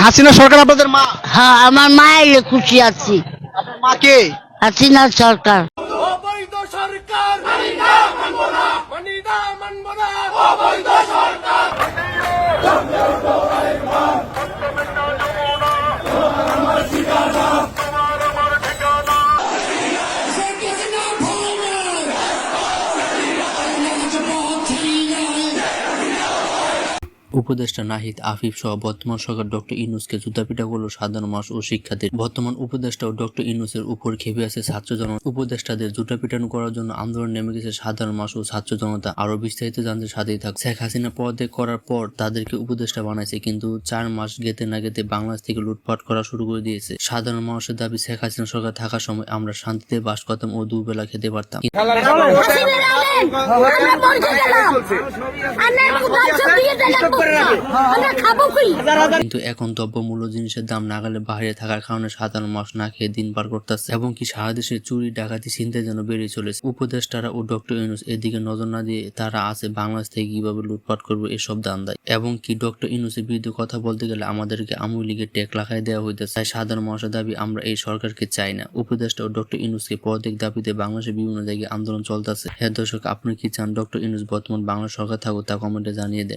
হাসিনা সরকার আপনাদের মা? হ্যাঁ, আমার মায়ের খুশি আছি। আপনার মা কে? হাসিনা সরকার। অবৈধ সরকার মানি না মানব না, মানি না মানব না, অবৈধ সরকার। উপদেষ্টা নাহিদ আফিফ সহ বর্তমান সরকার ডক্টর ইউনূসকে জুতাপিটা করলো সাধারণ মানুষ ও শিক্ষার্থী। বর্তমান উপদেষ্টা ও ডক্টর ইউনূসের উপর খেপে আছে ছাত্র জনতা। উপদেষ্টাদের জুতা পিটানো করার জন্য আন্দোলন নেমে গেছে সাধারণ মানুষ ও ছাত্র জনতা। আরো বিস্তারিত জানতে সাথেই থাক। শেখ হাসিনা পদত্যাগ করার পর তাদেরকে উপদেষ্টা বানাইছে, কিন্তু 4 মাস গেতে না গেতে বাংলাদেশ থেকে লুটপাট করা শুরু করে দিয়েছে। সাধারণ মানুষের দাবি, শেখ হাসিনা সরকার থাকার সময় আমরা শান্তিতে বাস করতাম ও দুবেলা খেতে পারতাম। কিন্তু এখন দ্রব্যমূল্য জিনিসের দাম নাগালে বাহিরে থাকার কারণে সাধারণ মানুষ না খেয়ে দিন পার করতেছে, এবং কি সারা দেশে চুরি ডাকাতি ছিনতাই যেন বেড়ে চলেছে। উপদেষ্টারা ও ডক্টর ইউনূস এদিকে নজর না দিয়ে তারা আছে বাংলাদেশ থেকে কিভাবে লুটপাট করবে এসব দান্দায়। এবং কি ডক্টর ইউনূসের বিরুদ্ধে কথা বলতে গেলে আমাদেরকে আওয়ামী লীগের টেক লাগাই দেওয়া হইতেছে। তাই সাধারণ মানুষের দাবি, আমরা এই সরকারকে চাই না। উপদেষ্টা ও ডক্টর ইউনূসকে পদত্যাগ দাবিতে বাংলাদেশের বিভিন্ন জায়গায় আন্দোলন চলতেছে। হ্যাঁ দর্শক, আপনি কি চান ডক্টর ইউনূস বর্তমান বাংলা সরকার থাকুক? তা কমেন্টে জানিয়ে দেন।